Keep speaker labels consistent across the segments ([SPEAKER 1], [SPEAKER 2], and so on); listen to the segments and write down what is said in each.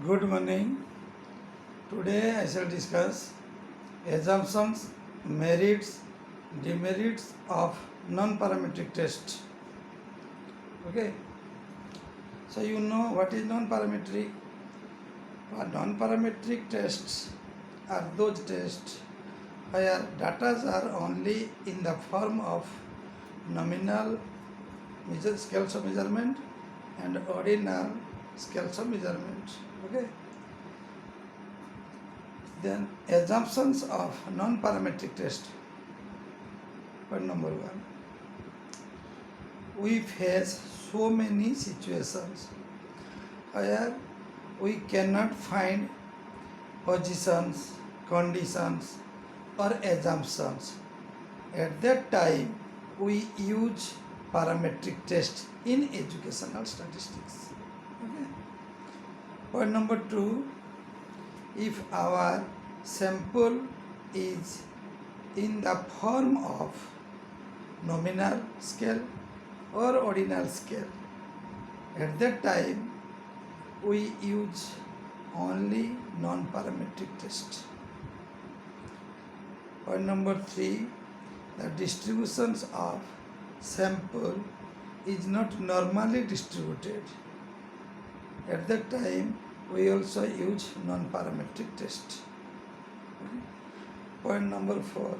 [SPEAKER 1] Good morning. Today I shall discuss assumptions, merits, demerits of non-parametric test. Okay. So you know what is non-parametric? Non-parametric tests are those tests where data are only in the form of nominal scales of measurement and ordinal scales of measurement. Okay. Then assumptions of non-parametric test. Point number one. We face so many situations where we cannot find positions, conditions or assumptions. At that time, we use parametric test in educational statistics. Okay. Point number two. If our sample is in the form of nominal scale or ordinal scale, at that time we use only non-parametric test. Point number three, the distributions of sample is not normally distributed. At that time we also use non-parametric test. Point number four,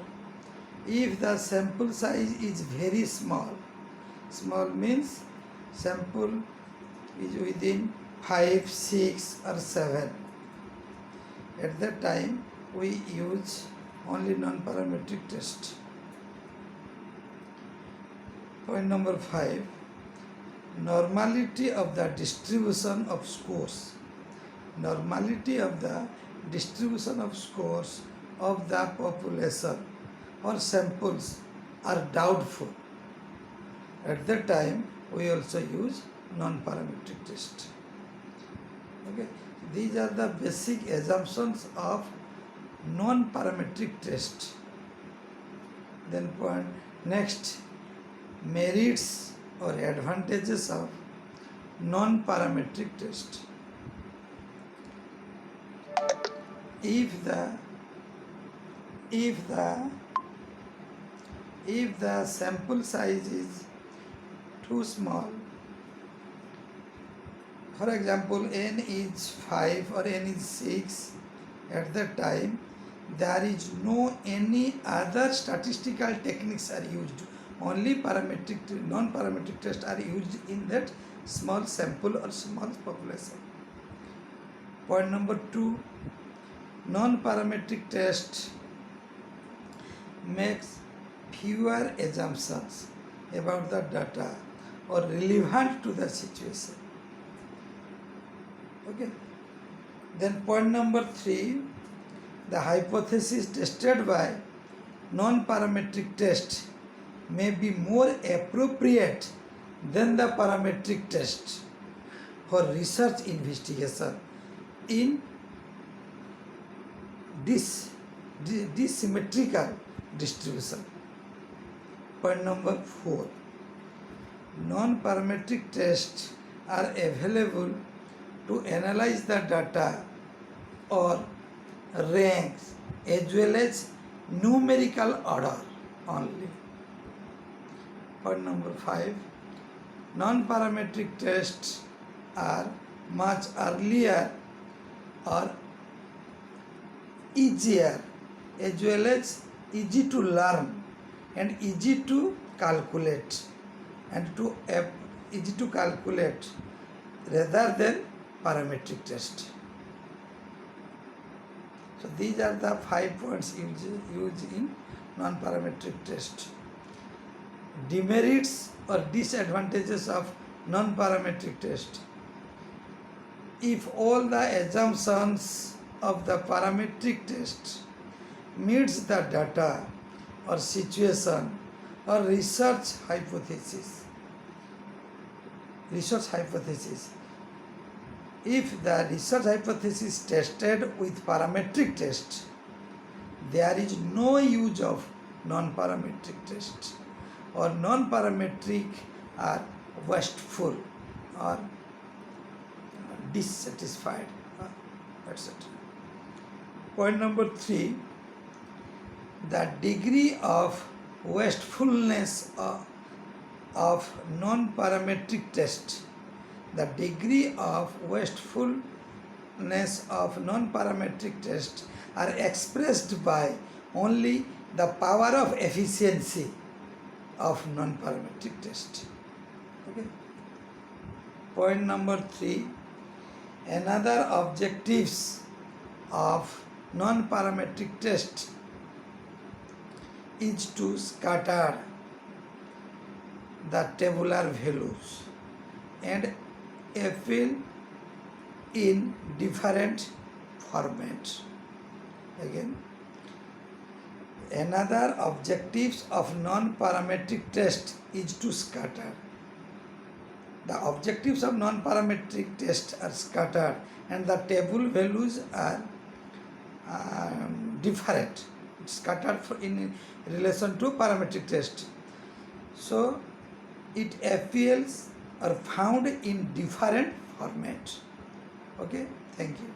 [SPEAKER 1] if the sample size is very small, small means sample is within 5, 6 or 7, at that time we use only non-parametric test. Point number five, normality of the distribution of scores. Normality of the distribution of scores of the population or samples are doubtful. At that time, we also use non-parametric test. Okay, these are the basic assumptions of non-parametric test. Then point next, merits or advantages of non-parametric test. If the sample size is too small, for example n is 5 or n is 6, at that time there is no any other statistical techniques are used, only non-parametric tests are used in that small sample or small population. Point number two, non-parametric test makes fewer assumptions about the data or relevant to the situation. Okay. Then point number three, the hypothesis tested by non-parametric test may be more appropriate than the parametric test for research investigation in dissymmetrical distribution. Point number four, non-parametric tests are available to analyze the data or ranks as well as numerical order only. Point number five, non-parametric tests are much earlier or easier as well as easy to learn and easy to calculate rather than parametric test. So these are the 5 points used in non-parametric test. Demerits or disadvantages of non-parametric test. If all the assumptions of the parametric test meets the data or situation or research hypothesis. If the research hypothesis tested with parametric test, there is no use of non-parametric test, or non-parametric are wasteful or dissatisfied. etc. Point number 3, the degree of wastefulness of non-parametric test. The degree of wastefulness of non-parametric tests are expressed by only the power of efficiency of non-parametric test. Okay. Point number 3, another objectives of non-parametric test is to scatter the tabular values and fill in different formats. Again, another objectives of non-parametric test is to scatter. The objectives of non-parametric test are scattered and the table values are different. It's scattered in relation to parametric test. So it appears or found in different format. Okay, thank you.